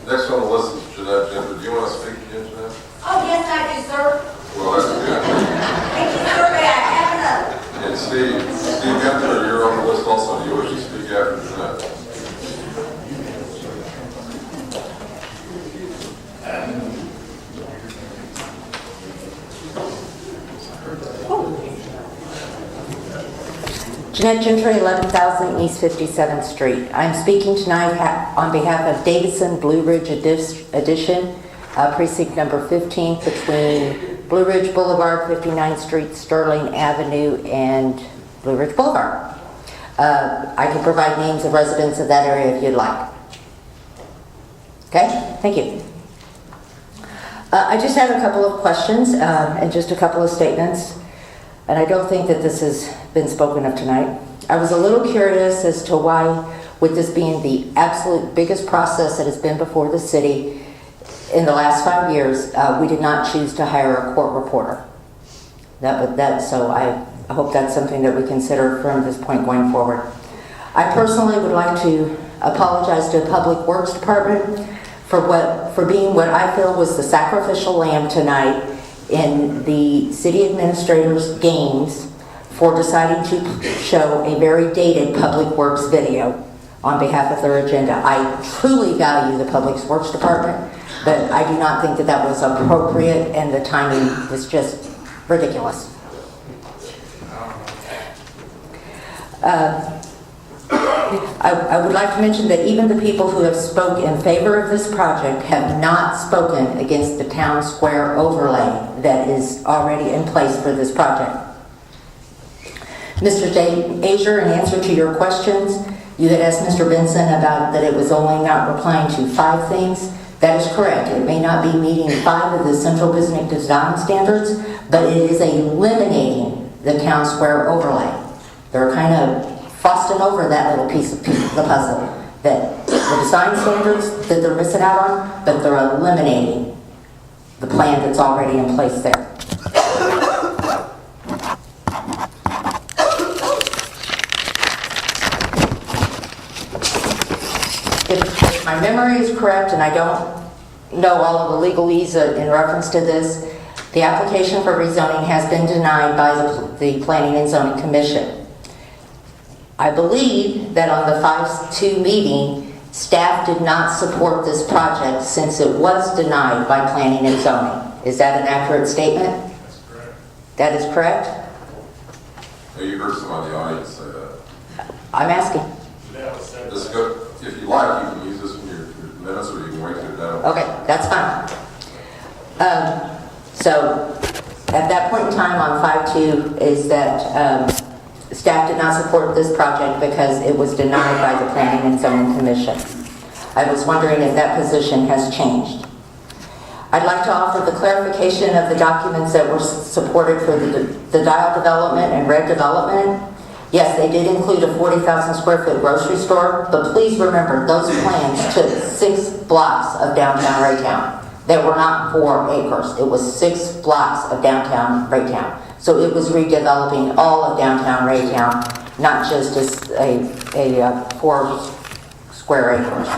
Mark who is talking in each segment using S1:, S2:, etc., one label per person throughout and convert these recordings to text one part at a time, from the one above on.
S1: Next on the list is Jeanette Gender. Do you want to speak again, Jeanette?
S2: Oh, yes, I do, sir.
S1: Well, that's good.
S2: Thank you, sir. May I have another?
S1: And Steve Gunther, you're on the list also. Do you wish to speak after Jeanette?
S3: Jeanette Gentry, 11,000 East 57th Street. I'm speaking tonight on behalf of Davidson Blue Ridge Addition, precinct number 15, between Blue Ridge Boulevard, 59th Street, Sterling Avenue, and Blue Ridge Boulevard. I can provide names of residents of that area if you'd like. Okay, thank you. I just have a couple of questions and just a couple of statements. And I don't think that this has been spoken of tonight. I was a little curious as to why, with this being the absolute biggest process that has been before the city in the last 5 years, we did not choose to hire a court reporter. So I hope that's something that we consider from this point going forward. I personally would like to apologize to the Public Works Department for being what I feel was the sacrificial lamb tonight in the city administrator's games for deciding to show a very dated Public Works video on behalf of their agenda. I truly value the Public Works Department, but I do not think that that was appropriate, and the timing was just ridiculous. I would like to mention that even the people who have spoken in favor of this project have not spoken against the town square overlay that is already in place for this project. Mr. Azier, in answer to your questions, you had asked Mr. Benson about that it was only not replying to 5 things. That is correct. It may not be meeting 5 of the central business design standards, but it is eliminating the town square overlay. They're kind of frosting over that little piece of the puzzle, that the design standards that they're missing out on, but they're eliminating the plan that's already in place there. If my memory is correct, and I don't know all of the legalese in reference to this, the application for rezoning has been denied by the Planning and Zoning Commission. I believe that on the 5-2 meeting, staff did not support this project since it was denied by Planning and Zoning. Is that an accurate statement?
S1: That's correct.
S3: That is correct?
S1: Yeah, you heard somebody in the audience say that.
S3: I'm asking.
S1: This is good. If you like, you can use this in your minutes, or you can wait till you're done.
S3: Okay, that's fine. So, at that point in time on 5-2 is that staff did not support this project because it was denied by the Planning and Zoning Commission. I was wondering if that position has changed. I'd like to offer the clarification of the documents that were supported for the Dial development and Red development. Yes, they did include a 40,000 square foot grocery store, but please remember those plans took 6 blocks of downtown Raytown. They were not 4 acres. It was 6 blocks of downtown Raytown. So it was redeveloping all of downtown Raytown, not just a 4 square acres.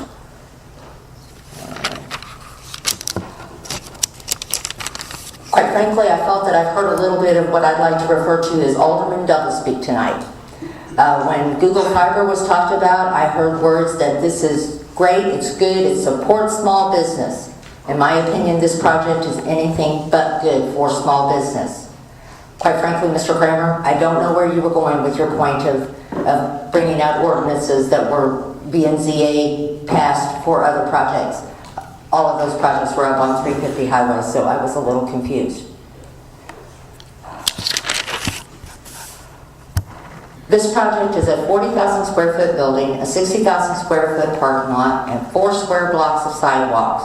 S3: Quite frankly, I felt that I've heard a little bit of what I'd like to refer to as Alderman doublespeak tonight. When Google Fiber was talked about, I heard words that this is great, it's good, it supports small business. In my opinion, this project is anything but good for small business. Quite frankly, Mr. Kramer, I don't know where you were going with your point of bringing out ordinances that were BNZA passed for other projects. All of those projects were up on 350 highway, so I was a little confused. This project is a 40,000 square foot building, a 60,000 square foot parking lot, and 4 square blocks of sidewalks.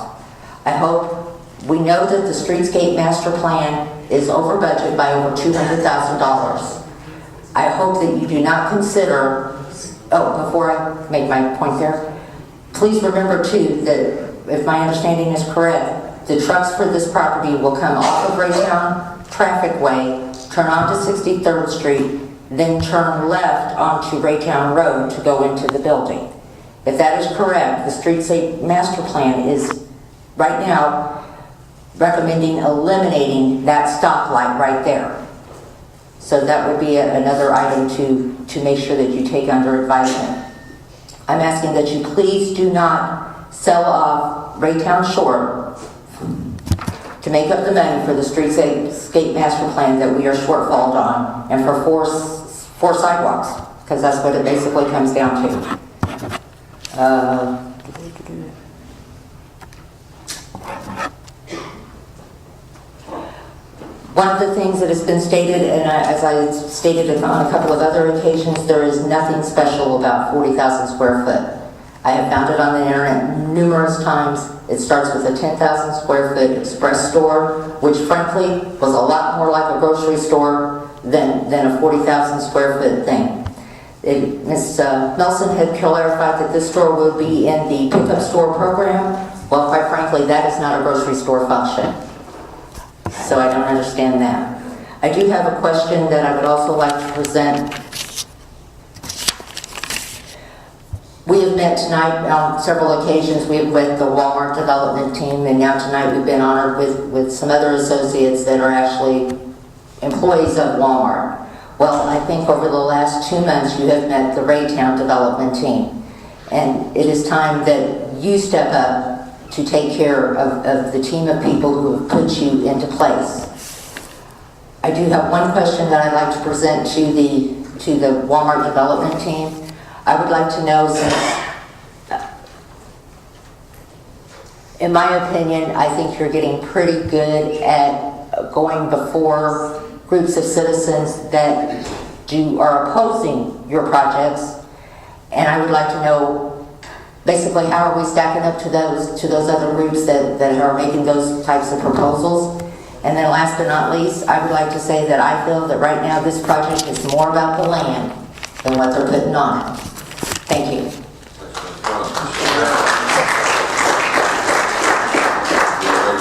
S3: I hope we know that the streetscape master plan is over budget by over $200,000. I hope that you do not consider, before I make my point there, please remember too that if my understanding is correct, the trucks for this property will come off of Raytown Traffic Way, turn onto 63rd Street, then turn left onto Raytown Road to go into the building. If that is correct, the streetscape master plan is right now recommending eliminating that stoplight right there. So that would be another item to make sure that you take under advisement. I'm asking that you please do not sell off Raytown Short to make up the money for the streetscape master plan that we are shortfalled on, and for four sidewalks, because that's what it basically comes down to. One of the things that has been stated, and as I stated on a couple of other occasions, there is nothing special about 40,000 square foot. I have found it on the internet numerous times. It starts with a 10,000 square foot express store, which frankly was a lot more like a grocery store than a 40,000 square foot thing. Ms. Nelson had clarified that this store will be in the pickup store program. Well, quite frankly, that is not a grocery store function. So I don't understand that. I do have a question that I would also like to present. We have met tonight on several occasions. We have met the Walmart development team, and now tonight we've been honored with some other associates that are actually employees of Walmart. Well, I think over the last 2 months you have met the Raytown development team, and it is time that you step up to take care of the team of people who have put you into place. I do have one question that I'd like to present to the Walmart development team. I would like to know, since, in my opinion, I think you're getting pretty good at going before groups of citizens that are opposing your projects, and I would like to know basically how are we stacking up to those other groups that are making those types of proposals. And then last but not least, I would like to say that I feel that right now this project is more about the land than what they're putting on it. Thank you.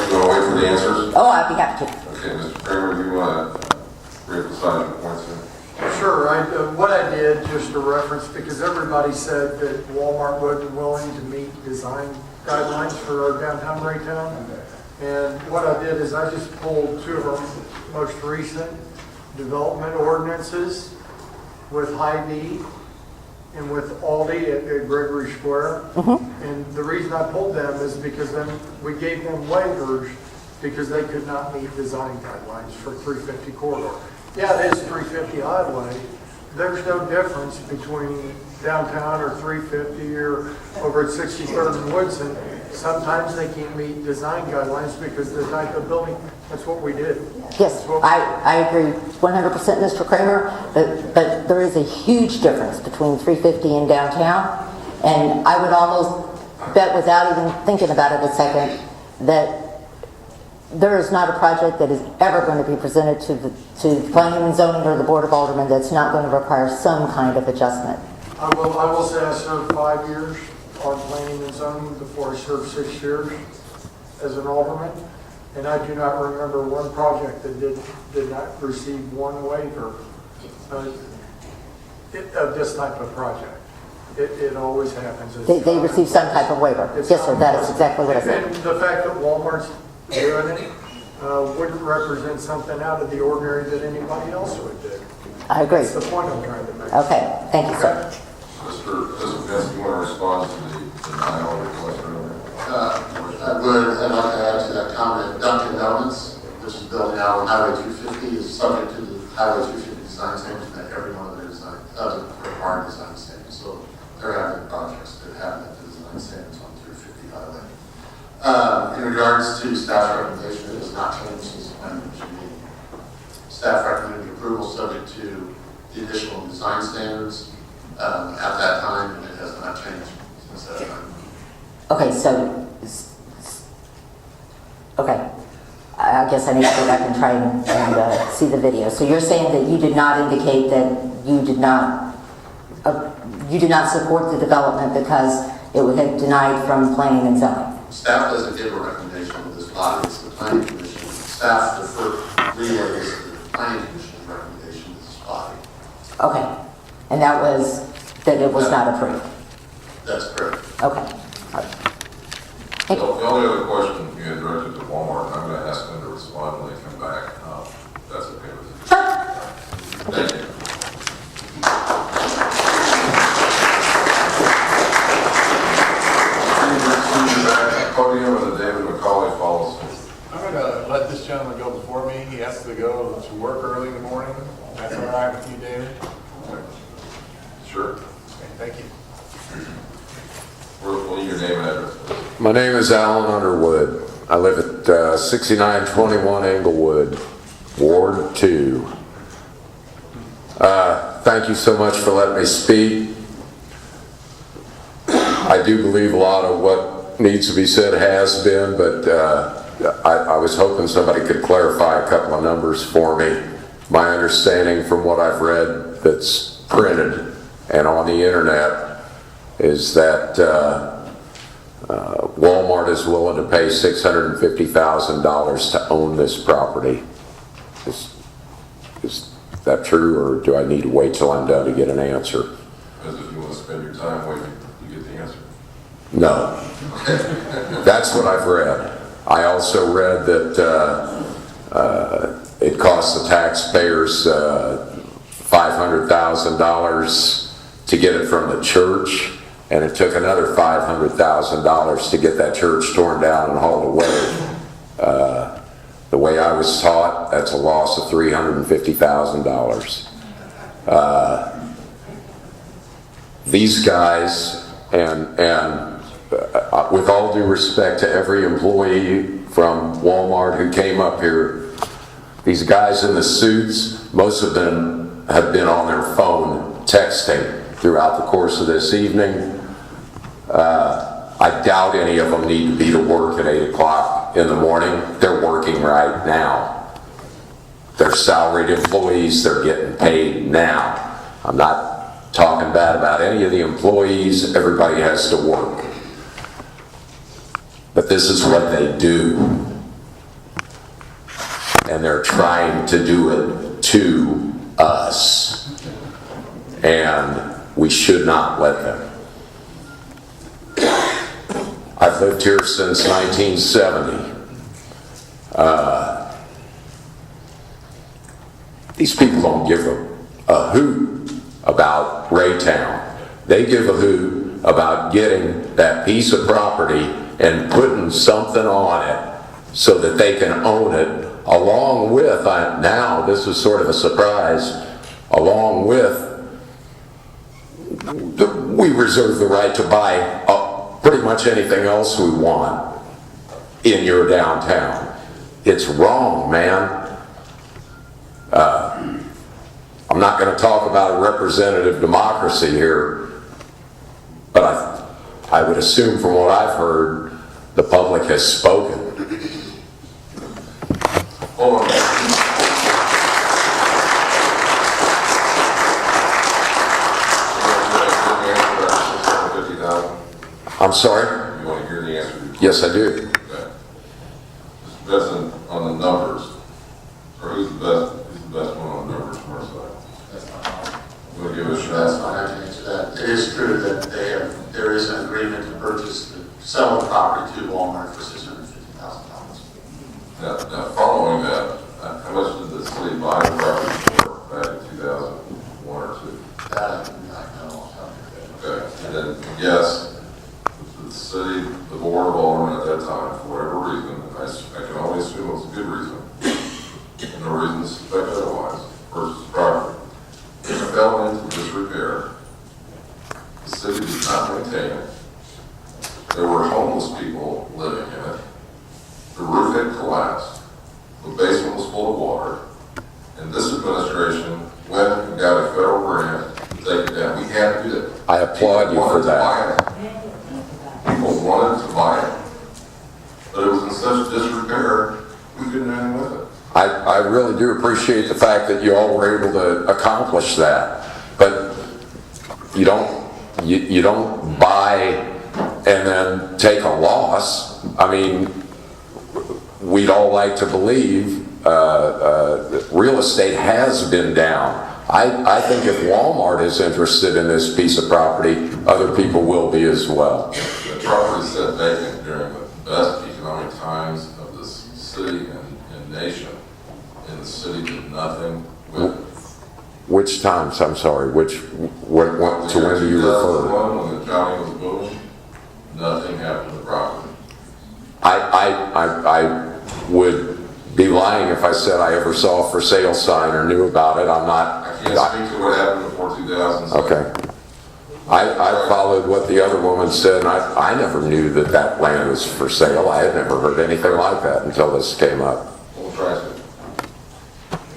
S1: You want to wait for the answers?
S3: Oh, I'd be happy to.
S1: Okay, Mr. Kramer, do you want to reemphasize your points here?
S4: Sure. What I did, just to reference, because everybody said that Walmart wasn't willing to meet design guidelines for our downtown Raytown. And what I did is I just pulled 2 of our most recent development ordinances with Hy-Vee and with Aldi at Gregory Square. And the reason I pulled them is because then we gave them waivers because they could not meet design guidelines for 350 corridor. Yeah, it is 350 highway. There's no difference between downtown or 350 or over at 63rd and Woodson. Sometimes they can't meet design guidelines because the type of building, that's what we did.
S3: Yes, I agree 100%, Mr. Kramer, but there is a huge difference between 350 and downtown, and I would almost bet, without even thinking about it a second, that there is not a project that is ever going to be presented to the planning and zoning or the Board of Aldermen that's not going to require some kind of adjustment.
S4: I will say I served 5 years on planning and zoning before I served 6 years as an alderman, and I do not remember one project that did not receive one waiver of this type of project. It always happens.
S3: They receive some type of waiver. Yes, sir, that is exactly what I said.
S4: And the fact that Walmart's doing it wouldn't represent something out of the ordinary that anybody else would do.
S3: I agree.
S4: That's the point I'm trying to make.
S3: Okay, thank you, sir.
S1: Mr. Vince, do you want to respond to the denial request earlier?
S5: I would, I'd like to add to that comment, Dunkin' Donuts, which is building out on Highway 250, is subject to the Highway 250 design standards, and every one of their design, required design standards. So they're having projects that have the design standards on 350 Highway. In regards to staff recommendation, it has not changed since the planning commission meeting. Staff recommended approval subject to the additional design standards at that time, and it has not changed since that time.
S3: Okay, so, okay. I guess I need to go back and try and see the video. So you're saying that you did not indicate that you did not support the development because it would have denied from planning and zoning?
S5: Staff doesn't give a recommendation to this body, it's the planning commission. Staff relays the planning commission's recommendation to this body.
S3: Okay, and that was that it was not approved.
S5: That's correct.
S3: Okay. All right.
S1: The only other question you had directed to Walmart, and I'm going to ask them to respond when they come back. That's okay with you.
S3: Sure.
S1: Thank you. Podium and David McCauley follows.
S6: I'm going to let this gentleman go before me. He has to go to work early in the morning. That's all right with you, David?
S1: Sure.
S6: Okay, thank you.
S1: Will you your name and address, please?
S7: My name is Alan Underwood. I live at 6921 Englewood, Ward 2. Thank you so much for letting me speak. I do believe a lot of what needs to be said has been, but I was hoping somebody could clarify a couple of numbers for me. My understanding from what I've read that's printed and on the internet is that Walmart is willing to pay $650,000 to own this property. Is that true, or do I need to wait till I'm done to get an answer?
S1: Because if you want to spend your time waiting, you get the answer.
S7: No. That's what I've read. I also read that it costs the taxpayers $500,000 to get it from the church, and it took another $500,000 to get that church torn down and hauled away. The way I was taught, that's a loss of $350,000. These guys, and with all due respect to every employee from Walmart who came up here, these guys in the suits, most of them have been on their phone texting throughout the course of this evening. I doubt any of them need to be to work at 8 o'clock in the morning. They're working right now. They're salaried employees. They're getting paid now. I'm not talking bad about any of the employees. Everybody has to work. But this is what they do. And they're trying to do it to us. And we should not let them. I've lived here since 1970. These people don't give a hoot about Raytown. They give a hoot about getting that piece of property and putting something on it so that they can own it, along with, now this is sort of a surprise, along with, we reserve the right to buy pretty much anything else we want in your downtown. It's wrong, man. I'm not going to talk about a representative democracy here, but I would assume from what I've heard, the public has spoken.
S1: Hold on.
S7: I'm sorry?
S1: You want to hear the answer?
S7: Yes, I do.
S1: Okay. Mr. Benson, on the numbers, or who's the best one on the numbers from our side? You want to give it a shot?
S5: That's fine, I can answer that. It is true that there is an agreement to sell the property to Walmart for $650,000.
S1: Now, following that, how much did the city buy the property for back in 2001 or 2?
S5: That I do not know.
S1: Okay, and then, yes, the city, the board of aldermen at that time, for whatever reason, I can only assume it was a good reason, and no reason to suspect otherwise, purchased the property. It fell into disrepair. The city did not maintain it. There were homeless people living in it. The roof had collapsed. The basement was full of water. And this administration went and got a federal grant to take it down. We had to do that.
S7: I applaud you for that.
S1: People wanted to buy it, but it was in such disrepair, we couldn't do anything with it.
S7: I really do appreciate the fact that you all were able to accomplish that, but you don't buy and then take a loss. I mean, we'd all like to believe that real estate has been down I think if Walmart is interested in this piece of property, other people will be as well.
S1: The property sat vacant during the best economic times of this city and nation, and the city did nothing with it.
S7: Which times, I'm sorry, to when do you refer?
S1: 2001, when the county was booming, nothing happened to the property.
S7: I would be lying if I said I ever saw a for sale sign or knew about it. I'm not.
S1: I can't speak to what happened before 2007.
S7: Okay. I followed what the other woman said, and I never knew that land was for sale. I had never heard anything like that until this came up.
S1: We'll try to.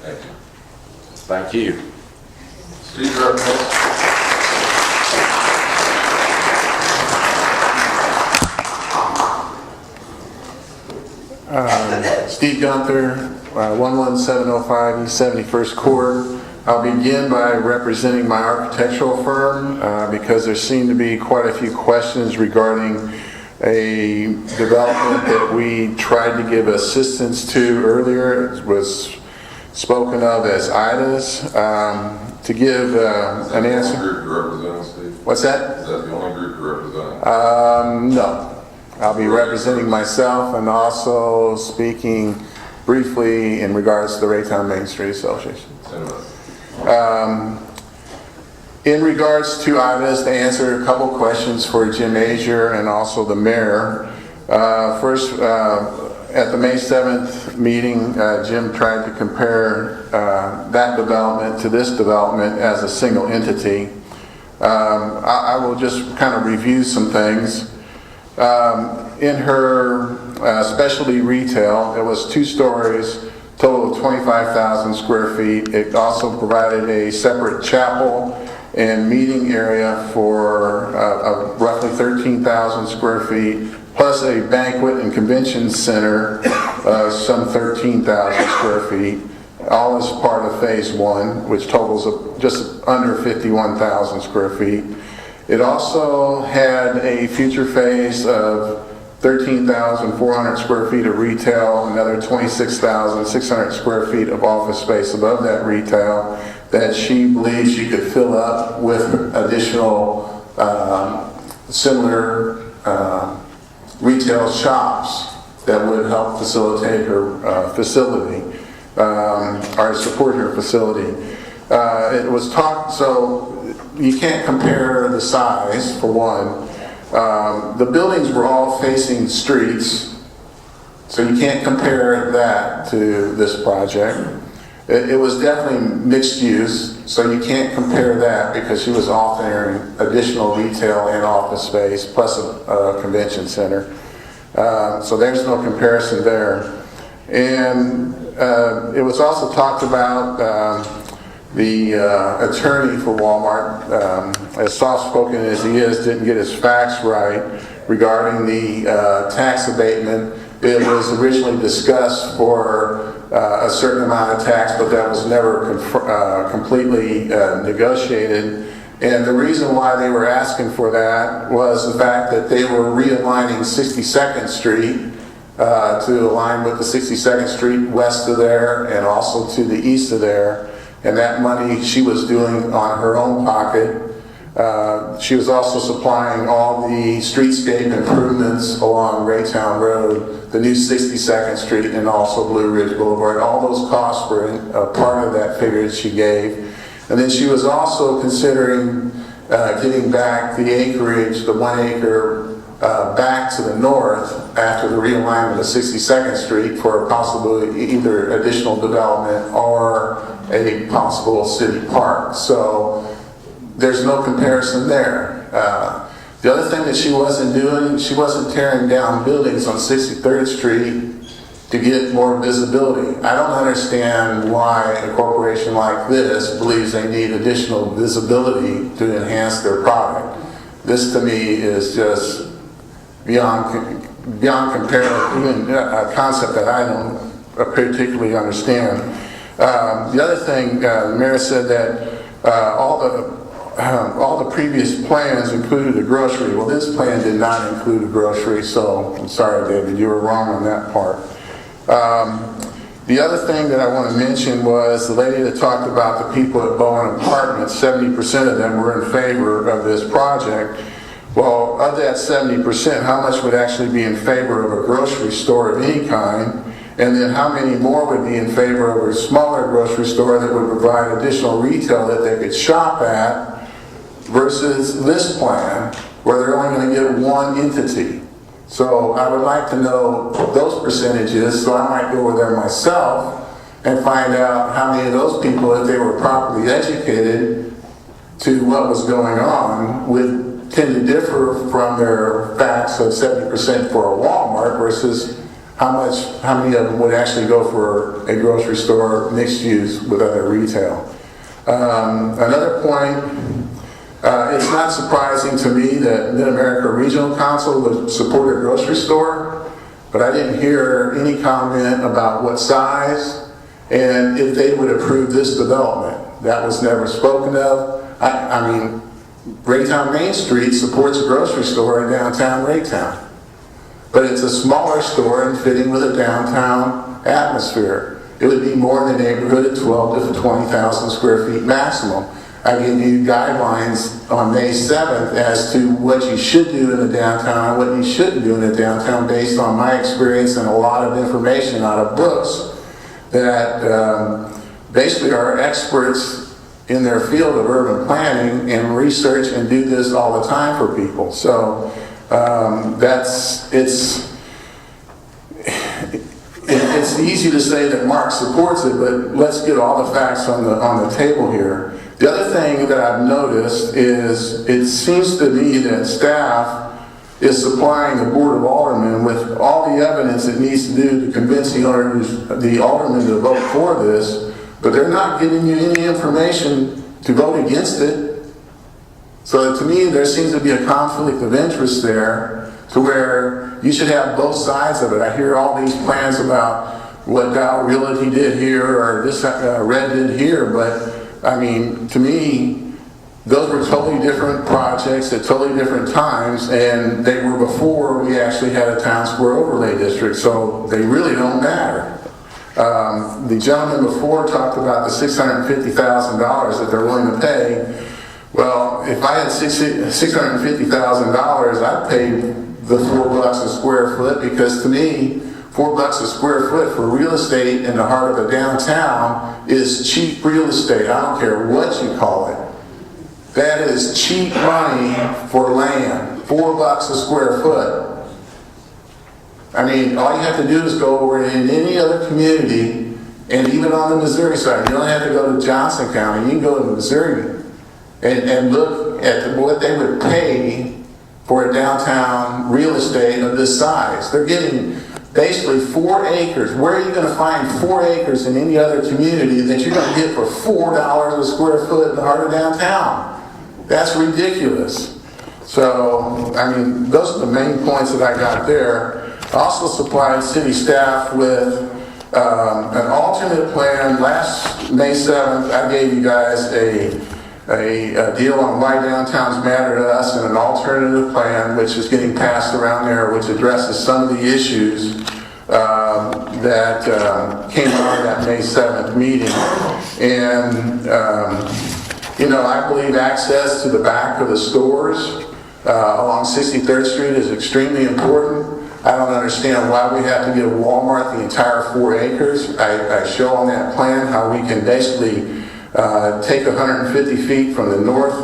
S1: Thank you.
S7: Thank you.
S1: Steve, you're up next.
S8: Steve Gunther, 11705 East 71st Court. I'll begin by representing my architectural firm because there seem to be quite a few questions regarding a development that we tried to give assistance to earlier. It was spoken of as IDAs. To give an answer.
S1: Is that the only group you're representing, Steve?
S8: What's that?
S1: Is that the only group you're representing?
S8: No. I'll be representing myself and also speaking briefly in regards to the Raytown Main Street Association.
S1: 10 minutes.
S8: In regards to items, to answer a couple questions for Jim Azier and also the mayor. First, at the May 7th meeting, Jim tried to compare that development to this development as a single entity. I will just kind of review some things. In her specialty retail, it was 2 stories, total of 25,000 square feet. It also provided a separate chapel and meeting area for roughly 13,000 square feet, plus a banquet and convention center, some 13,000 square feet, all as part of phase 1, which totals just under 51,000 square feet. It also had a future phase of 13,400 square feet of retail, another 26,600 square feet of office space above that retail that she believes she could fill up with additional similar retail shops that would help facilitate her facility or support her facility. It was talked, so you can't compare the size, for one. The buildings were all facing streets, so you can't compare that to this project. It was definitely mixed use, so you can't compare that because she was offering additional retail and office space, plus a convention center. So there's no comparison there. And it was also talked about the attorney for Walmart, as soft-spoken as he is, didn't get his facts right regarding the tax abatement. It was originally discussed for a certain amount of tax, but that was never completely negotiated. And the reason why they were asking for that was the fact that they were realigning 62nd Street to align with the 62nd Street west of there and also to the east of there. And that money she was doing on her own pocket. She was also supplying all the streetscape improvements along Raytown Road, the new 62nd Street, and also Blue Ridge Boulevard. All those costs were a part of that figure that she gave. And then she was also considering getting back the acreage, the 1 acre, back to the north after the realignment of 62nd Street for possibly either additional development or a possible city park. So there's no comparison there. The other thing that she wasn't doing, she wasn't tearing down buildings on 63rd Street to get more visibility. I don't understand why a corporation like this believes they need additional visibility to enhance their product. This to me is just beyond compare, even a concept that I don't particularly understand. The other thing, the mayor said that all the previous plans included a grocery. Well, this plan did not include a grocery, so I'm sorry, David, you were wrong on that part. The other thing that I want to mention was the lady that talked about the people at BOA Apartments, 70% of them were in favor of this project. Well, of that 70%, how much would actually be in favor of a grocery store of any kind? And then how many more would be in favor of a smaller grocery store that would provide additional retail that they could shop at versus this plan where they're only going to get one entity? So I would like to know those percentages, so I might go over there myself and find out how many of those people, if they were properly educated to what was going on, would tend to differ from their facts of 70% for a Walmart versus how many of them would actually go for a grocery store mixed use with other retail. Another point, it's not surprising to me that Mid-America Regional Council would support a grocery store, but I didn't hear any comment about what size and if they would approve this development. That was never spoken of. I mean, Raytown Main Street supports a grocery store in downtown Raytown, but it's a smaller store and fitting with a downtown atmosphere. It would be more in the neighborhood of 12 to 20,000 square feet maximum. I gave you guidelines on May 7th as to what you should do in the downtown and what you shouldn't do in the downtown based on my experience and a lot of information out of books that basically are experts in their field of urban planning and research and do this all the time for people. So it's easy to say that Mark supports it, but let's get all the facts on the table here. The other thing that I've noticed is it seems to me that staff is supplying the Board of Aldermen with all the evidence it needs to do to convince the aldermen to vote for this, but they're not giving you any information to vote against it. So to me, there seems to be a conflict of interest there to where you should have both sides of it. I hear all these plans about what Dow Realty did here or this Red did here, but I mean, to me, those were totally different projects at totally different times, and they were before we actually had a town square overlay district, so they really don't matter. The gentleman before talked about the $650,000 that they're willing to pay. Well, if I had $650,000, I'd pay the $4 a square foot, because to me, $4 a square foot for real estate in the heart of a downtown is cheap real estate. I don't care what you call it. That is cheap money for land. $4 a square foot. I mean, all you have to do is go over in any other community, and even on the Missouri side, you don't have to go to Johnson County. You can go to Missouri and look at what they would pay for a downtown real estate of this size. They're getting basically 4 acres. Where are you going to find 4 acres in any other community that you're going to get for $4 a square foot in the heart of downtown? That's ridiculous. So, I mean, those are the main points that I got there. I also supplied city staff with an alternate plan. Last May 7th, I gave you guys a deal on why downtowns matter to us and an alternative plan which is getting passed around there, which addresses some of the issues that came out of that May 7th meeting. And I believe access to the back of the stores along 63rd Street is extremely important. I don't understand why we have to give Walmart the entire 4 acres. I show on that plan how we can basically take 150 feet from the north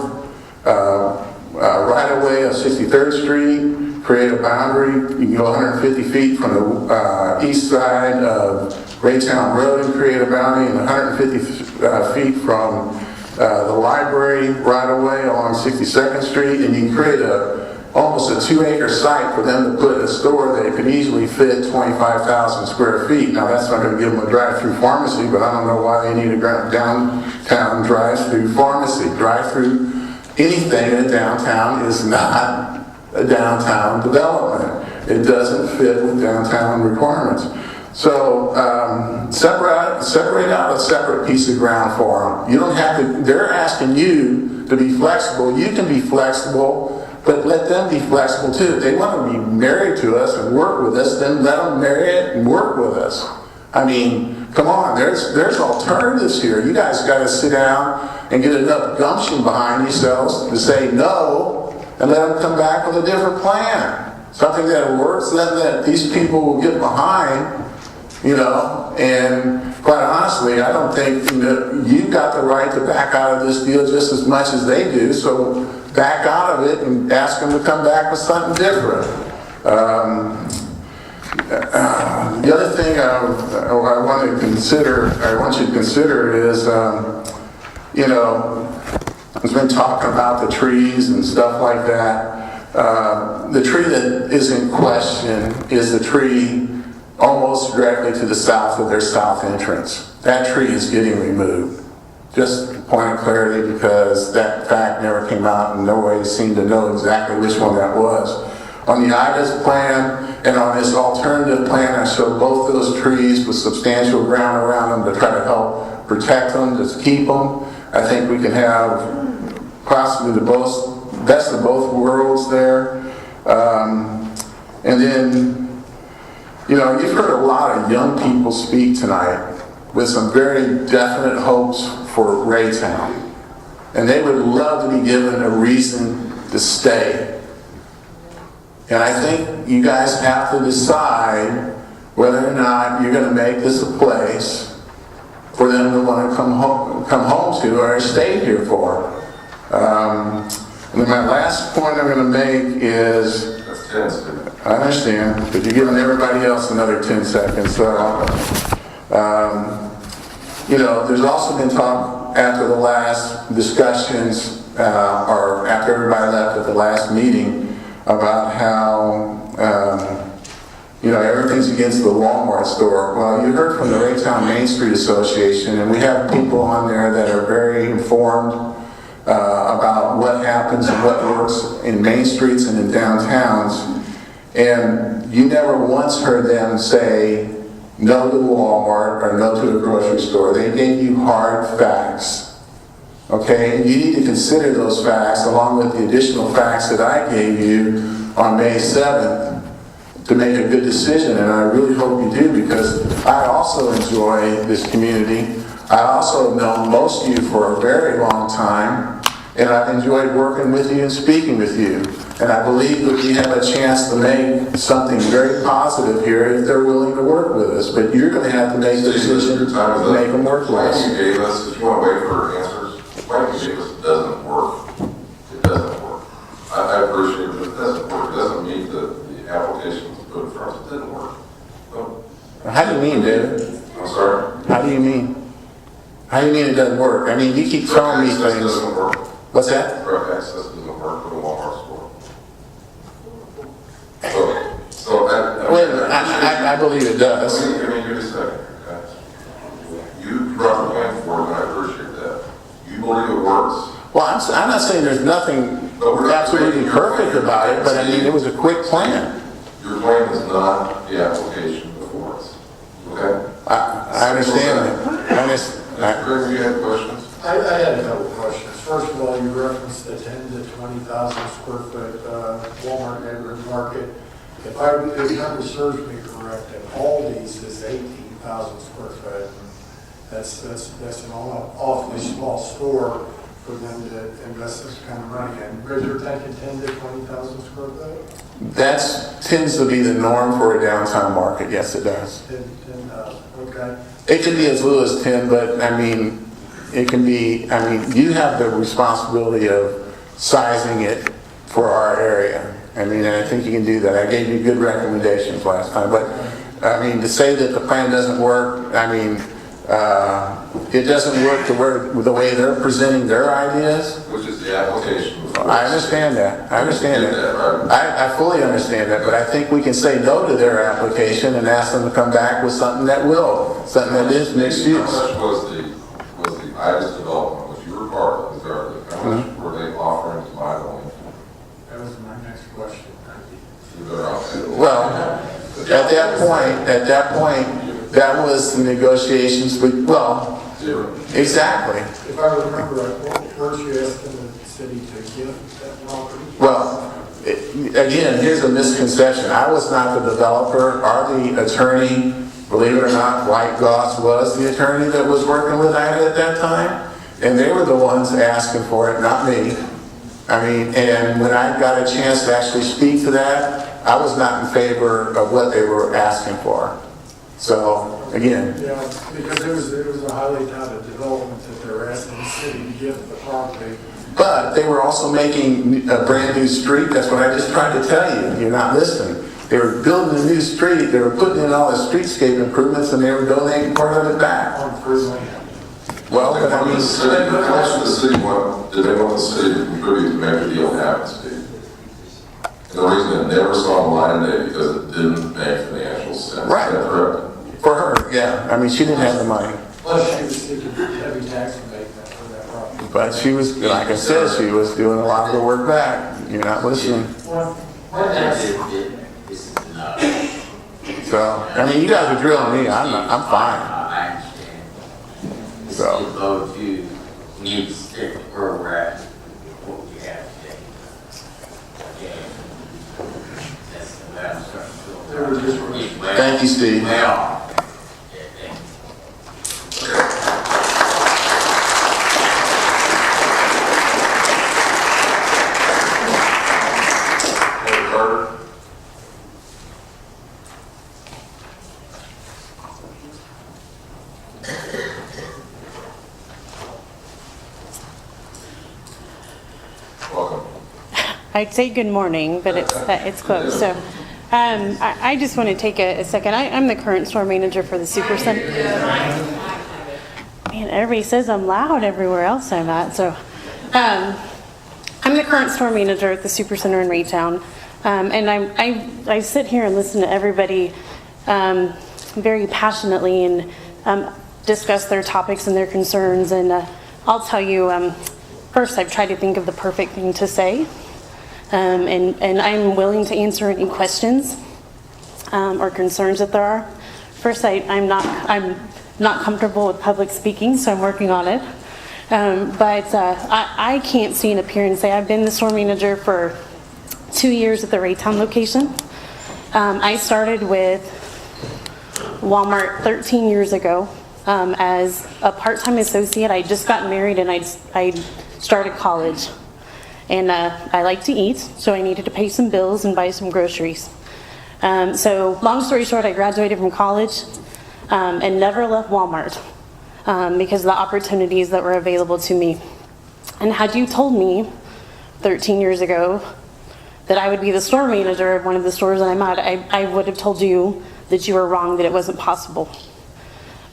S8: right-of-way of 63rd Street, create a boundary. You can go 150 feet from the east side of Raytown Road and create a boundary, and 150 feet from the library right-of-way along 62nd Street, and you can create almost a 2-acre site for them to put a store that could easily fit 25,000 square feet. Now that's not going to give them a drive-through pharmacy, but I don't know why they need a downtown drive-through pharmacy. Drive-through anything in a downtown is not a downtown development. It doesn't fit with downtown requirements. So separate out a separate piece of ground for them. You don't have to. They're asking you to be flexible. You can be flexible. But let them be flexible too. If they want to be married to us and work with us, then let them marry it and work with us. I mean, Come on, there's alternatives here. You guys got to sit down and get enough gumption behind yourselves to say no and let them come back with a different plan. Something that works, that these people will get behind, and quite honestly, I don't think you've got the right to back out of this deal just as much as they do, so back out of it and ask them to come back with something different. The other thing I want you to consider is, there's been talking about the trees and stuff like that. The tree that is in question is the tree almost directly to the south of their south entrance. That tree is getting removed. Just a point of clarity, because that fact never came out and nobody seemed to know exactly which one that was. On the IDA's plan and on this alternative plan, I showed both those trees with substantial ground around them to try to help protect them, to keep them. I think we can have possibly the best of both worlds there. And then, you've heard a lot of young people speak tonight with some very definite hopes for Raytown. And they would love to be given a reason to stay. And I think you guys have to decide whether or not you're going to make this a place for them to want to come home to or stay here for. And then my last point I'm going to make is,
S1: That's 10 seconds.
S8: I understand, but you're giving everybody else another 10 seconds. So, there's also been talk after the last discussions, or after everybody left at the last meeting, about how, everything's against the Walmart store. Well, you heard from the Raytown Main Street Association, and we have people on there that are very informed about what happens and what works in main streets and in downtowns. And you never once heard them say no to Walmart or no to the grocery store. They gave you hard facts. Okay, and you need to consider those facts along with the additional facts that I gave you on May 7th to make a good decision, and I really hope you do, because I also enjoy this community. I also have known most of you for a very long time, and I've enjoyed working with you and speaking with you. And I believe that we have a chance to make something very positive here if they're willing to work with us. But you're going to have to make the decision to make them work with us.
S1: You gave us, if you want to wait for answers, what you gave us doesn't work. It doesn't work. I appreciate it, but it doesn't work. It doesn't meet the applications put in front of us. It didn't work. So,
S8: How do you mean, David?
S1: I'm sorry?
S8: How do you mean? How do you mean it doesn't work? I mean, you keep telling me
S1: Access
S8: things.
S1: doesn't work.
S8: What's that?
S1: Direct access doesn't work for the Walmart store. So
S8: Wait a minute, I believe it does.
S1: Give me a second, okay? You brought the plan forward, and I appreciate that. You believe it works.
S8: Well, I'm not saying there's nothing absolutely perfect about it, but I mean, it was a quick plan.
S1: Your plan is not the application before us, okay?
S8: I understand that.
S1: Greg, you had questions?
S4: I had a couple of questions. First of all, you referenced the 10 to 20,000 square foot Walmart neighborhood market. If memory serves me correct, and Aldi's is 18,000 square foot. That's an awfully small store for them to invest this kind of money in. Because you're thinking 10 to 20,000 square foot?
S8: That tends to be the norm for a downtown market. Yes, it does.
S4: 10,000, okay.
S8: It can be as little as 10, but I mean, it can be, you have the responsibility of sizing it for our area. And I think you can do that. I gave you good recommendations last time, but to say that the plan doesn't work, it doesn't work the way they're presenting their ideas.
S1: Which is the application before us.
S8: I understand that. I understand
S1: You did
S8: that.
S1: that, right?
S8: I fully understand that, but I think we can say no to their application and ask them to come back with something that is mixed use.
S1: How much was the IDA's development, which you were part of, how much were they offering to buy the land?
S4: That was my next question.
S1: You better off.
S8: Well, at that point, that was the negotiations
S1: Zero.
S8: exactly.
S4: If I remember right, weren't you asking the city to give that property?
S8: Well, again, here's a misconception. I was not the developer or the attorney Believe it or not, White Goss was the attorney that was working with Ida at that time, and they were the ones asking for it, not me. I mean, and when I got a chance to actually speak to that, I was not in favor of what they were asking for. So, again,
S4: Yeah, because it was a highly touted development that they were asking the city to give the property.
S8: but they were also making a brand new street. That's what I just tried to tell you. You're not listening. They were building a new street. They were putting in all the streetscape improvements, and they were donating part of it back.
S4: On Frizzling.
S8: Well, but I mean,
S1: The city, how much did the city want, did they want the city to contribute to make the deal happen, Steve? And the reason it never saw the light of day because it didn't make financial sense.
S8: Right.
S1: Is that correct?
S8: for her, yeah. I mean, she didn't have the money.
S4: Plus, she was seeking heavy tax abatement for that property.
S8: But she was, like I said, she was doing a lot of the work back. You're not listening. So, I mean, you guys are drilling me. I'm fine.
S9: I understand. It's
S8: So.
S9: about you, we need to stick to where we're at, what we have today. Okay. That's the way I'm starting to feel.
S4: They were just-
S8: Thank you, Steve.
S9: Well,
S1: Mayor Carter? Welcome.
S10: I'd say good morning, but it's close. So I just want to take a second. I'm the current store manager for the Super Center. Man, everybody says I'm loud everywhere else I'm at. So I'm the current store manager at the Super Center in Raytown. And I sit here and listen to everybody very passionately and discuss their topics and their concerns. And I'll tell you, first I've tried to think of the perfect thing to say. And I'm willing to answer any questions or concerns that there are. First, I'm not comfortable with public speaking, so I'm working on it. But I can't stand up here and say I've been the store manager for 2 years at the Raytown location. I started with Walmart 13 years ago as a part-time associate. I just got married and I started college. And I like to eat, so I needed to pay some bills and buy some groceries. So long story short, I graduated from college and never left Walmart because of the opportunities that were available to me. And had you told me 13 years ago that I would be the store manager of one of the stores that I'm at, I would have told you that you were wrong, that it wasn't possible.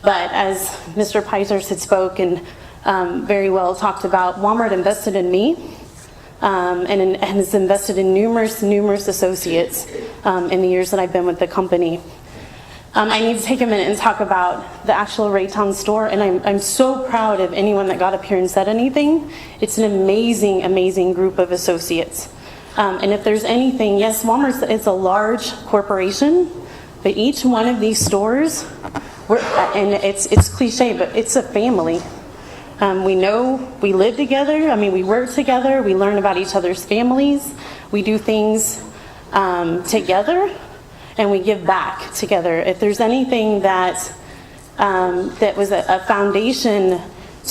S10: But as Mr. Peisers had spoken very well talked about, Walmart invested in me. And has invested in numerous associates in the years that I've been with the company. I need to take a minute and talk about the actual Raytown store, and I'm so proud of anyone that got up here and said anything. It's an amazing group of associates. And if there's anything, yes, Walmart is a large corporation, but each one of these stores, and it's cliche, but it's a family. We know we live together. I mean, we work together. We learn about each other's families. We do things together, and we give back together. If there's anything that was a foundation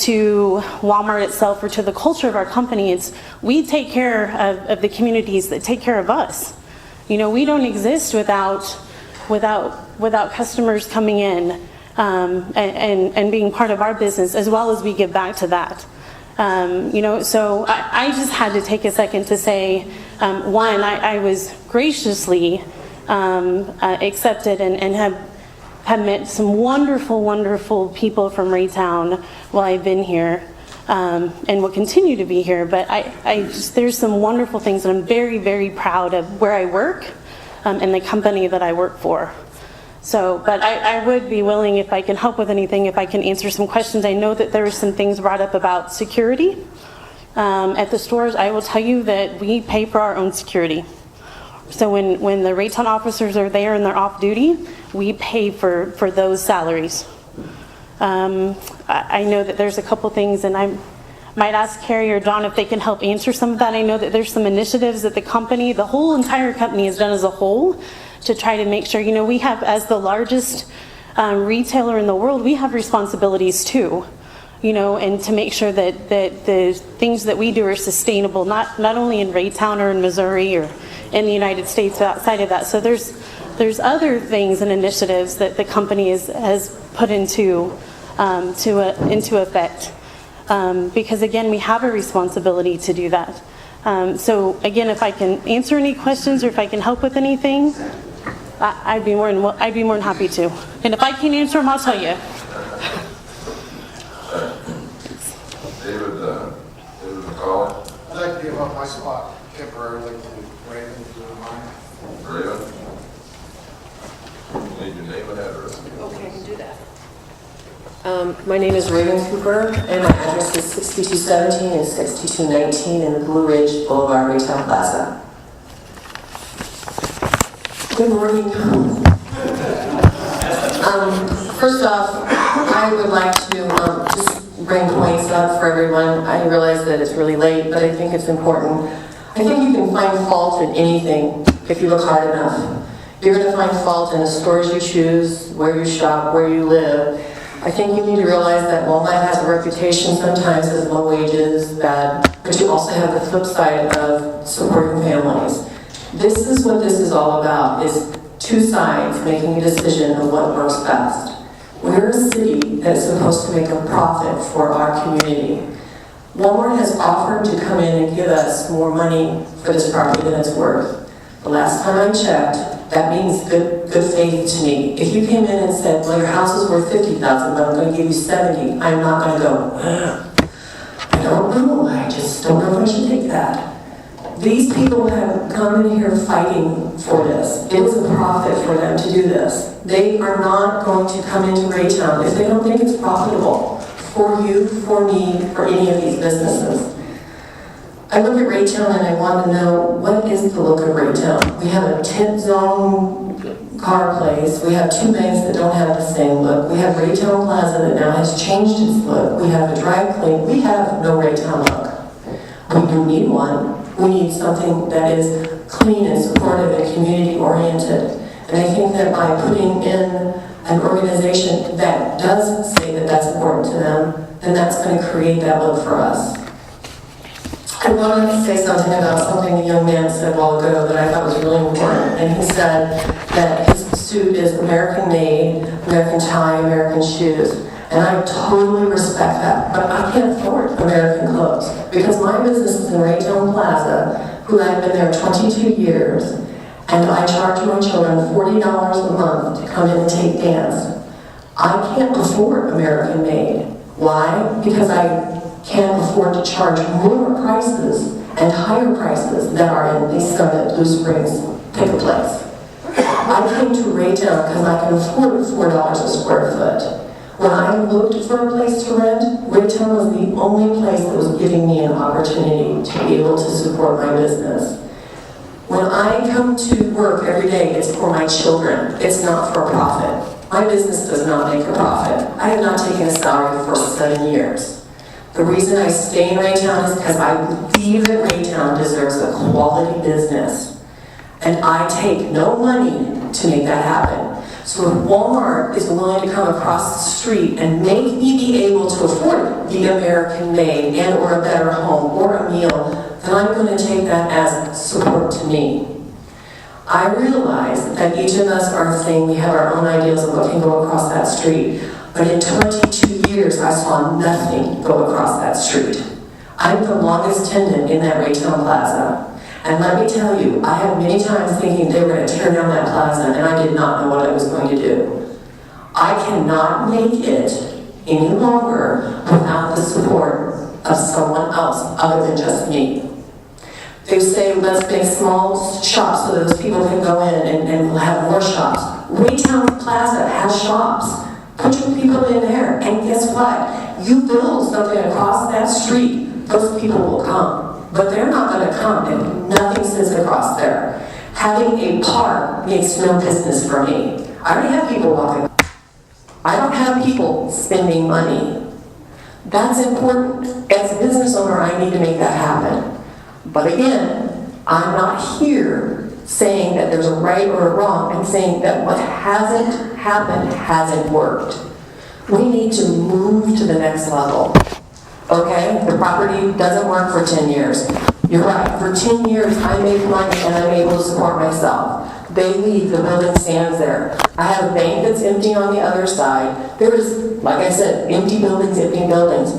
S10: to Walmart itself or to the culture of our company, it's we take care of the communities that take care of us. You know, we don't exist without customers coming in. And being part of our business, as well as we give back to that. So I just had to take a second to say, one, I was graciously accepted and have met some wonderful people from Raytown while I've been here, and will continue to be here. But there's some wonderful things, and I'm very proud of where I work and the company that I work for. So, but I would be willing, if I can help with anything, if I can answer some questions. I know that there were some things brought up about security at the stores. I will tell you that we pay for our own security. So when the Raytown officers are there and they're off duty, we pay for those salaries. I know that there's a couple things, and I might ask Carrie or John if they can help answer some of that. I know that there's some initiatives that the whole entire company has done as a whole, to try to make sure, we have, as the largest retailer in the world, we have responsibilities too, you know, and to make sure that the things that we do are sustainable, not only in Raytown or in Missouri or in the United States, but outside of that. So there's other things and initiatives that the company has put into effect. Because again, we have a responsibility to do that. So again, if I can answer any questions or if I can help with anything, I'd be more than happy to. And if I can't answer them, I'll tell you.
S1: David McCall.
S5: I'd like to give up my spot temporarily to Raven, if you don't mind.
S1: Raven. Need your name and address.
S10: Okay, I can do that.
S11: My name is Raven Cooper, and my address is 6217 and 6219 in the Blue Ridge Boulevard Retail Plaza. Good morning. First off, I would like to just bring points up for everyone. I realize that it's really late, but I think it's important. I think you can find fault in anything if you look hard enough. You're going to find fault in the stores you choose, where you shop, where you live. I think you need to realize that Walmart has a reputation sometimes as low wages, bad, but you also have the flip side of supporting families. This is what this is all about, is two sides making a decision of what works best. We're a city that's supposed to make a profit for our community. Walmart has offered to come in and give us more money for this property than it's worth. The last time I checked, that means good faith to me. If you came in and said, well, your house is worth $50,000, but I'm going to give you 70, I'm not going to go, I don't know, I just don't know if I should take that. These people have come in here fighting for this. It was a profit for them to do this. They are not going to come into Raytown if they don't think it's profitable for you, for me, for any of these businesses. I look at Raytown and I want to know, what is the look of Raytown? We have a tent zone car place. We have two banks that don't have the same look. We have Raytown Plaza that now has changed its look. We have a dry clean. We have no Raytown look. We do need one. We need something that is clean and supportive and community oriented. And I think that by putting in an organization that does say that that's important to them, then that's going to create that look for us. I wanted to say something about something a young man said a while ago that I thought was really important. And he said that his suit is American made, American tie, American shoes. And I totally respect that. But I can't afford American clothes because my business is in Raytown Plaza, who I've been there 22 years, and I charge my children $40 a month to come in and take dance. I can't afford American made. Why? Because I can't afford to charge more prices and higher prices that are in East Summit, Blue Springs, pick a place. I came to Raytown because I can afford $4 a square foot. When I looked for a place to rent, Raytown was the only place that was giving me an opportunity to be able to support my business. When I come to work every day, it's for my children. It's not for profit. My business does not make a profit. I have not taken a salary for 7 years. The reason I stay in Raytown is because I believe that Raytown deserves a quality business. And I take no money to make that happen. So if Walmart is willing to come across the street and make me be able to afford the American made and or a better home or a meal, then I'm going to take that as support to me. I realize that each of us are saying we have our own ideas of what can go across that street. But in 22 years, I saw nothing go across that street. I'm the longest tenant in that Raytown Plaza. And let me tell you, I had many times thinking they were going to tear down that plaza, and I did not know what I was going to do. I cannot make it any longer without the support of someone else other than just me. They say, let's make small shops so those people can go in and we'll have more shops. Raytown Plaza has shops. Put your people in there, and guess what? You build something across that street, those people will come. But they're not going to come if nothing sits across there. Having a park makes no business for me. I already have people walking. I don't have people spending money. That's important. As a business owner, I need to make that happen. But again, I'm not here saying that there's a right or a wrong. I'm saying that what hasn't happened hasn't worked. We need to move to the next level. Okay? The property doesn't work for 10 years. You're right. For 10 years, I make money and I'm able to support myself. They leave, the building stands there. I have a bank that's empty on the other side. There's, like I said, empty buildings, empty buildings.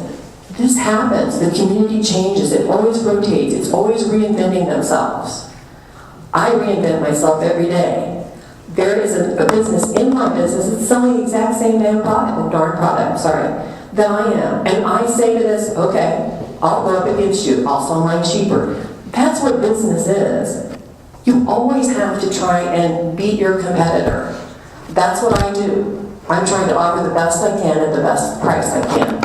S11: This happens. The community changes. It always rotates. It's always reinventing themselves. I reinvent myself every day. There is a business in my business that's selling the exact same darn product, that I am. And I say to this, okay, I'll go up against you. I'll sell mine cheaper. That's what business is. You always have to try and beat your competitor. That's what I do. I'm trying to offer the best I can at the best price I can.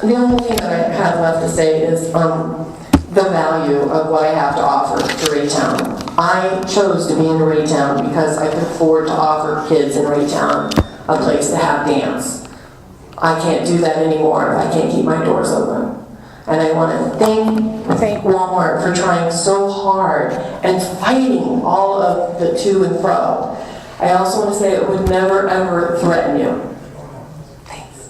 S11: The only thing that I have left to say is the value of what I have to offer to Raytown. I chose to be in Raytown because I could afford to offer kids in Raytown a place to have dance. I can't do that anymore. I can't keep my doors open. And I want to thank Walmart for trying so hard and fighting all of the to and fro. I also want to say it would never ever threaten you. Thanks.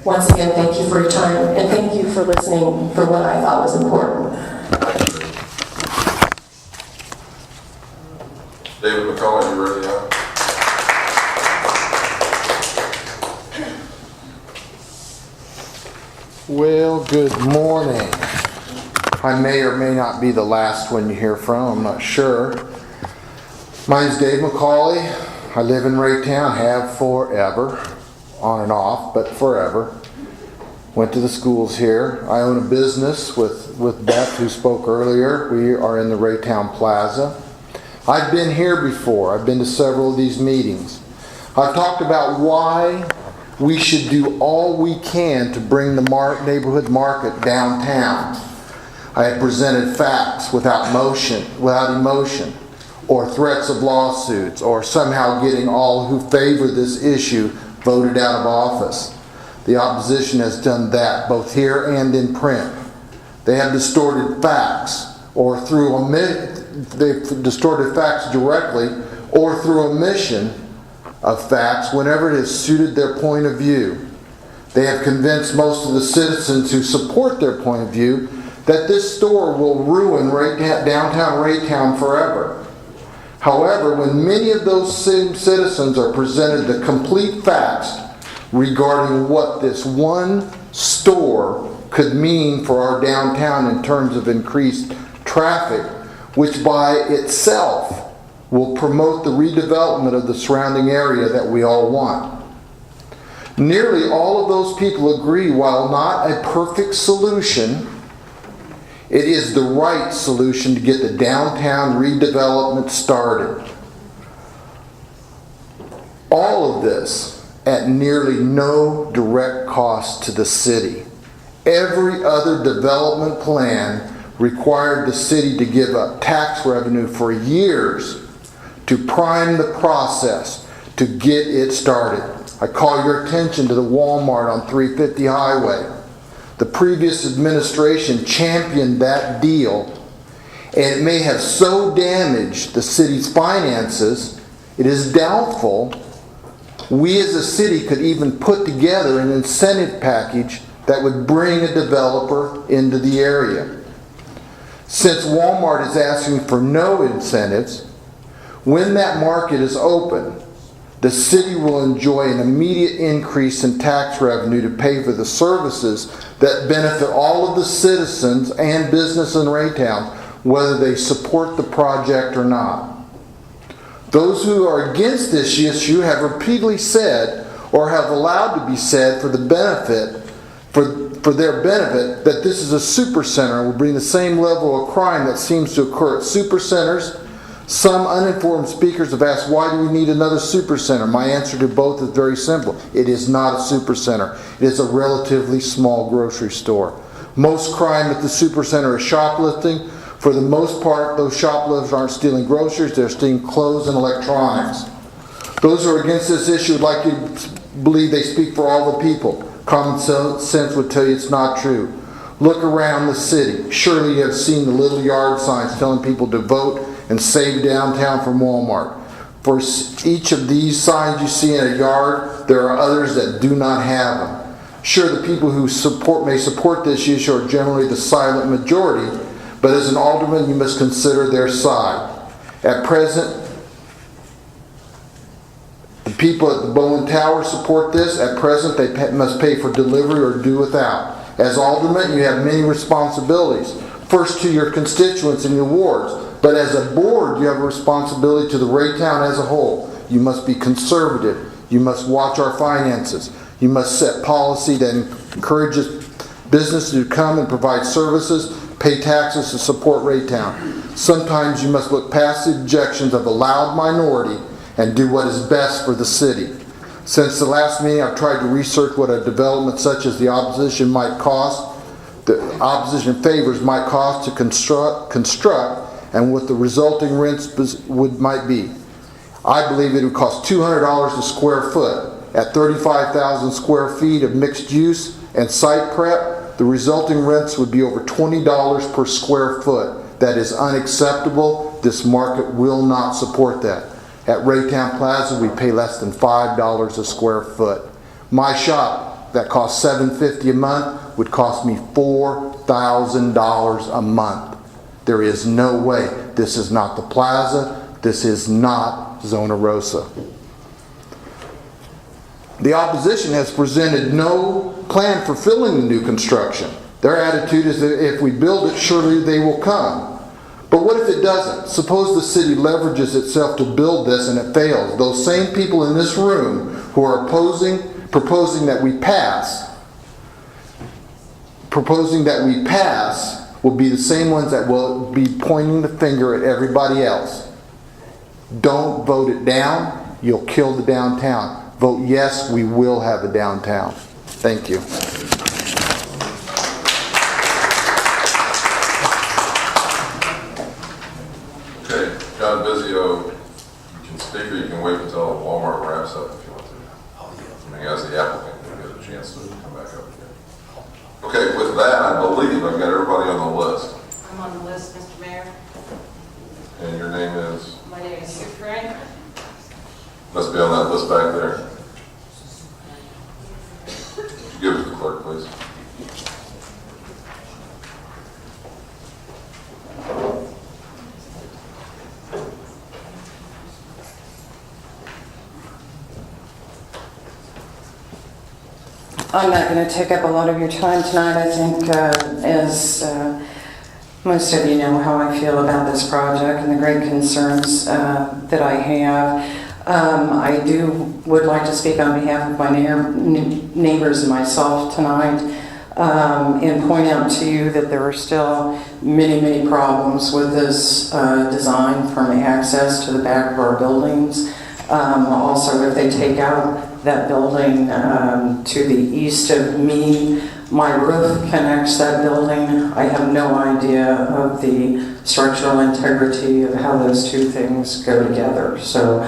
S11: Once again, thank you for your time and thank you for listening for what I thought was important.
S1: David McCullough, you ready now?
S12: Well, good morning. I may or may not be the last one you hear from, I'm not sure. My name is Dave McCauley. I live in Raytown, have forever, on and off, but forever. Went to the schools here. I own a business with Beth, who spoke earlier. We are in the Raytown Plaza. I've been here before. I've been to several of these meetings. I've talked about why we should do all we can to bring the neighborhood market downtown. I have presented facts without emotion, or threats of lawsuits, or somehow getting all who favor this issue voted out of office. The opposition has done that both here and in print. They have distorted facts, they've distorted facts directly or through omission of facts whenever it has suited their point of view. They have convinced most of the citizens who support their point of view that this store will ruin downtown Raytown forever. However, when many of those same citizens are presented the complete facts regarding what this one store could mean for our downtown in terms of increased traffic, which by itself will promote the redevelopment of the surrounding area that we all want. Nearly all of those people agree, while not a perfect solution, it is the right solution to get the downtown redevelopment started. All of this at nearly no direct cost to the city. Every other development plan required the city to give up tax revenue for years to prime the process to get it started. I call your attention to the Walmart on 350 Highway. The previous administration championed that deal, and it may have so damaged the city's finances, it is doubtful we as a city could even put together an incentive package that would bring a developer into the area. Since Walmart is asking for no incentives, when that market is open, the city will enjoy an immediate increase in tax revenue to pay for the services that benefit all of the citizens and business in Raytown, whether they support the project or not. Those who are against this issue have repeatedly said, or have allowed to be said for their benefit, that this is a super center and will bring the same level of crime that seems to occur at super centers. Some uninformed speakers have asked, why do we need another super center? My answer to both is very simple. It is not a super center. It is a relatively small grocery store. Most crime at the super center is shoplifting. For the most part, those shoplifters aren't stealing groceries, they're stealing clothes and electronics. Those who are against this issue would like you to believe they speak for all the people. Common sense would tell you it's not true. Look around the city. Surely you have seen the little yard signs telling people to vote and save downtown from Walmart. For each of these signs you see in a yard, there are others that do not have them. Sure, the people who may support this issue are generally the silent majority, but as an alderman you must consider their side. At present, the people at the Bowen Tower support this. At present, they must pay for delivery or do without. As alderman, you have many responsibilities. First to your constituents and your wards. But as a board, you have a responsibility to the Raytown as a whole. You must be conservative. You must watch our finances. You must set policy that encourages business to come and provide services, pay taxes to support Raytown. Sometimes you must look past the objections of a loud minority and do what is best for the city. Since the last meeting, I've tried to research what a development such as the opposition favors might cost to construct and what the resulting rents might be. I believe it would cost $200 a square foot. At 35,000 square feet of mixed use and site prep, the resulting rents would be over $20 per square foot. That is unacceptable. This market will not support that. At Raytown Plaza, we pay less than $5 a square foot. My shop, that costs $750 a month, would cost me $4,000 a month. There is no way. This is not the plaza. This is not Zona Rosa. The opposition has presented no plan for filling the new construction. Their attitude is that if we build it, surely they will come. But what if it doesn't? Suppose the city leverages itself to build this and it fails. Those same people in this room who are proposing that we pass, will be the same ones that will be pointing the finger at everybody else. Don't vote it down. You'll kill the downtown. Vote yes, we will have a downtown. Thank you.
S1: Okay, John Bizio, you can speak or you can wait until Walmart wraps up if you want to. I mean, as the applicant, you get a chance to come back up again. Okay, with that, I believe I've got everybody on the list.
S13: I'm on the list, Mr. Mayor.
S1: And your name is?
S13: My name is Sue Frank.
S1: Must be on that list back there. Would you give it to the clerk, please?
S14: I'm not going to take up a lot of your time tonight. I think as most of you know how I feel about this project and the great concerns that I have. I would like to speak on behalf of my neighbors and myself tonight and point out to you that there are still many, many problems with this design, from access to the back of our buildings. Also, if they take out that building to the east of me, my roof connects that building. I have no idea of the structural integrity of how those two things go together. So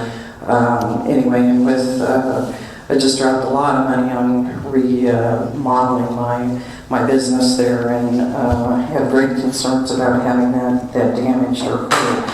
S14: anyway, and with I just dropped a lot of money on remodeling my business there, and have great concerns about having that damaged or hurt.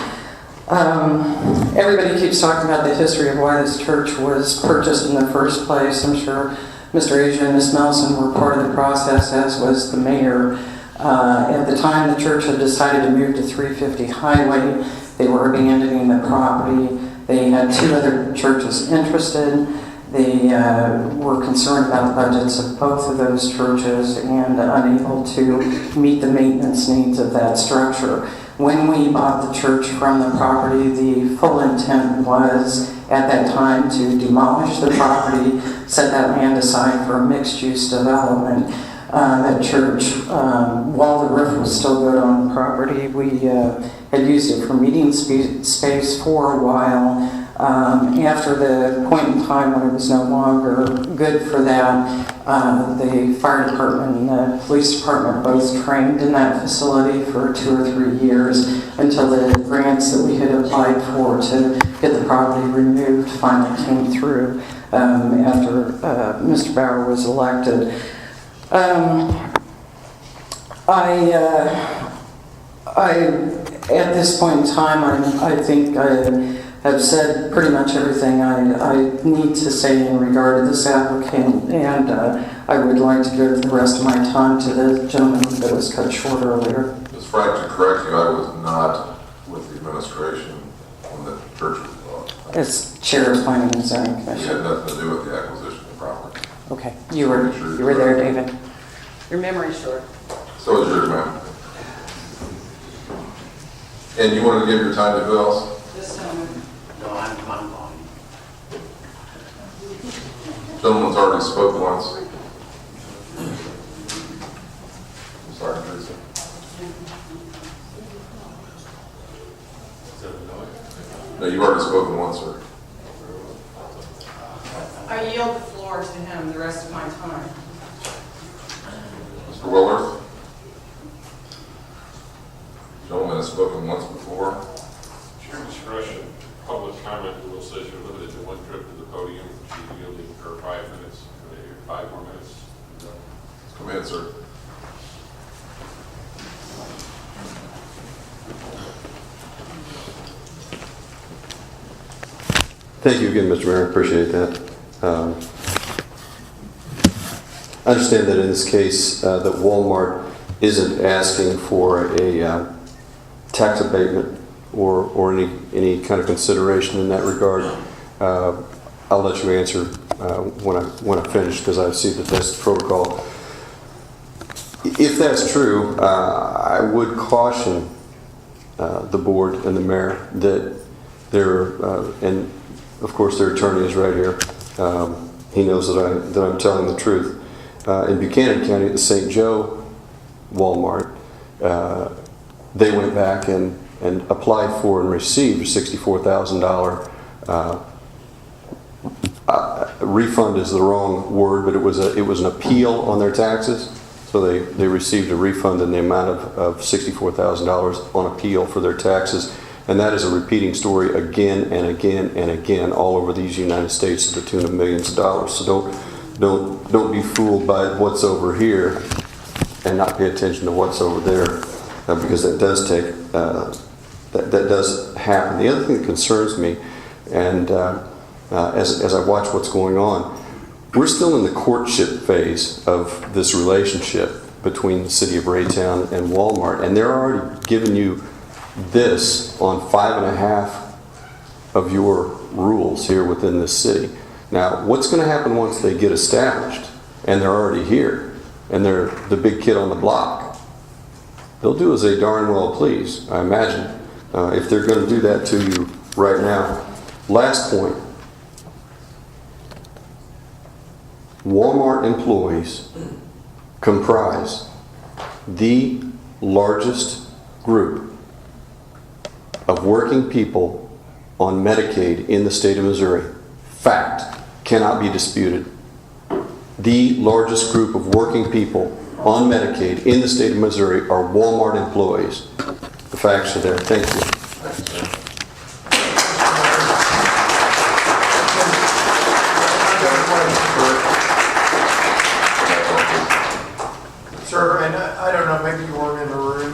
S14: Everybody keeps talking about the history of why this church was purchased in the first place. I'm sure Mr. Asia and Ms. Nelson were part of the process, as was the mayor. At the time the church had decided to move to 350 Highway, they were abandoning the property. They had two other churches interested. They were concerned about the budgets of both of those churches and unable to meet the maintenance needs of that structure. When we bought the church from the property, the full intent was at that time to demolish the property, set that land aside for a mixed-use development. That church, while the roof was still good on the property, we had used it for meeting space for a while. After the point in time when it was no longer good for that, the fire department and the police department both trained in that facility for 2 or 3 years until the grants that we had applied for to get the property removed finally came through after Mr. Bauer was elected. At this point in time, I think I have said pretty much everything I need to say in regard to this applicant, and I would like to give the rest of my time to the gentleman that was cut short earlier.
S1: Ms. Frank, to correct you, I was not with the administration when the church was bought.
S14: As chair of planning and zoning
S1: We
S14: commission.
S1: had nothing to do with the acquisition of the property.
S14: Okay, you were there, David. Your memory's short.
S1: So is yours, ma'am. And you wanted to give your time to who else?
S13: This gentleman.
S9: No, I'm fine.
S1: Gentleman's already spoke once. I'm sorry, Teresa. No, you've already spoken once, sir.
S13: I yield the floor to him the rest of my time.
S1: Mr. Willerth? Gentleman has spoken once before.
S15: Chair discretion, public comment rule says you're limited to one trip to the podium. She's yielding for 5 minutes, 5 more minutes.
S1: Come ahead, sir.
S16: Thank you again, Mr. Mayor. I appreciate that. I understand that in this case that Walmart isn't asking for a tax abatement or any kind of consideration in that regard. I'll let you answer when I finish, because I see that that's the protocol. If that's true, I would caution the board and the mayor that and of course their attorney is right here. He knows that I'm telling the truth. In Buchanan County, at the St. Joe Walmart, they went back and applied for and received a $64,000 refund is the wrong word, but it was an appeal on their taxes. So they received a refund in the amount of $64,000 on appeal for their taxes. And that is a repeating story again and again and again all over these United States to the tune of millions of dollars. So don't be fooled by what's over here and not pay attention to what's over there, because that does that does happen. The other thing that concerns me, and as I watch what's going on, we're still in the courtship phase of this relationship between the city of Raytown and Walmart, and they're already giving you this on 5.5 of your rules here within this city. Now, what's going to happen once they get established and they're already here and they're the big kid on the block? They'll do as they darn well please, I imagine, if they're going to do that to you right now. Last point. Walmart employees comprise the largest group of working people on Medicaid in the state of Missouri. Fact, cannot be disputed. The largest group of working people on Medicaid in the state of Missouri are Walmart employees. The facts are there. Thank you.
S4: Sir, and I don't know, maybe you weren't in the room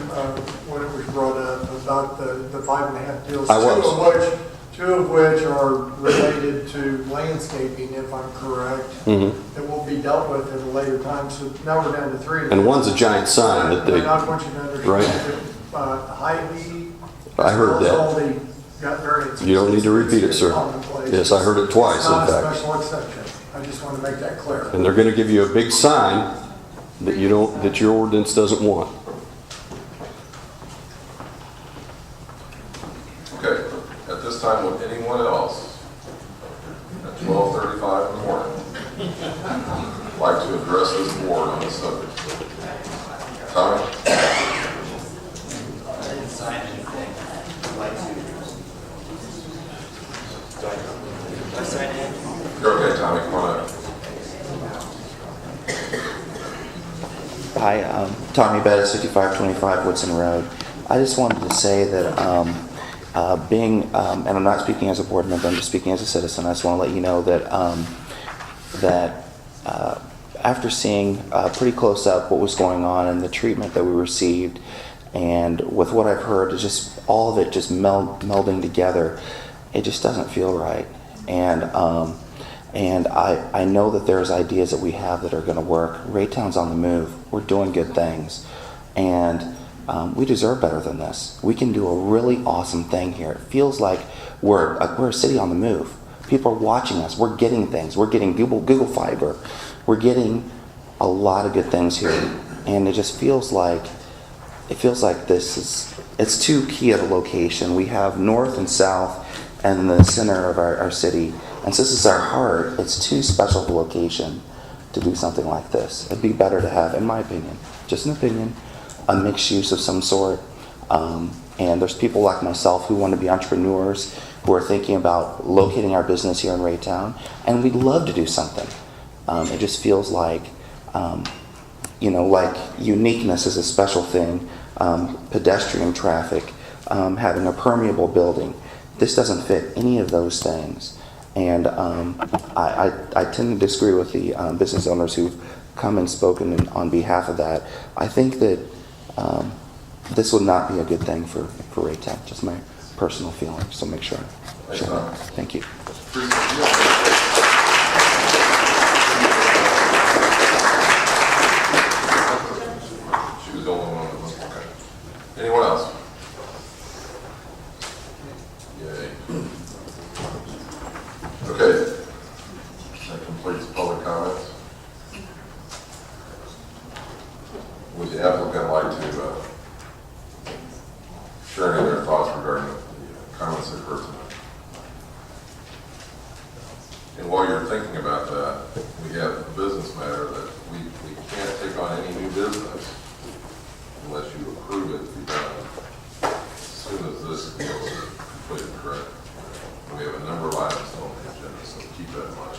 S4: when it was brought up about the 5.5 deals.
S16: I was.
S4: Two of which are related to landscaping, if I'm correct, that will be dealt with at a later time. So now we're down to 3.
S16: And one's a giant sign that they.
S4: And I want you to understand
S16: Right.
S4: that Hy-Vee,
S16: I heard
S4: all
S16: that.
S4: the got variances.
S16: You don't need to repeat it, sir. Yes, I heard it twice,
S4: It's not
S16: in
S4: a
S16: fact.
S4: special exception. I just want to make that clear.
S16: And they're going to give you a big sign that that your ordinance doesn't want.
S1: Okay, at this time, would anyone else at 12:35 in the morning like to address this board on this subject? Tommy?
S9: I didn't sign anything. I'd like to. I signed it.
S1: You're okay, Tommy, come on up.
S17: Hi, Tommy Bettis, 5525 Woodson Road. I just wanted to say that and I'm not speaking as a board member, I'm just speaking as a citizen. I just want to let you know that after seeing pretty close up what was going on and the treatment that we received, and with what I've heard, it's just all of it just melding together. It just doesn't feel right. And I know that there's ideas that we have that are going to work. Raytown's on the move. We're doing good things, and we deserve better than this. We can do a really awesome thing here. It feels like we're a city on the move. People are watching us. We're getting things. We're getting Google Fiber. We're getting a lot of good things here, and it just feels like it's too key at a location. We have north and south and the center of our city, and since this is our heart, it's too special of a location to do something like this. It'd be better to have, in my opinion, just an opinion, a mixed use of some sort. And there's people like myself who want to be entrepreneurs, who are thinking about locating our business here in Raytown, and we'd love to do something. It just feels like, like uniqueness is a special thing, pedestrian traffic, having a permeable building. This doesn't fit any of those things. And I tend to disagree with the business owners who've come and spoken on behalf of that. I think that this would not be a good thing for Raytown, just my personal feeling, so make sure. Thank you.
S1: She was the only one that was okay. Anyone else? Yay. Okay. That completes public comments. Would the applicant like to share any of their thoughts regarding the comments that heard tonight? And while you're thinking about that, we have a business matter that we can't take on any new business unless you approve it to be done as soon as this deal is completed, correct? We have a number of items on the agenda, so keep that in mind.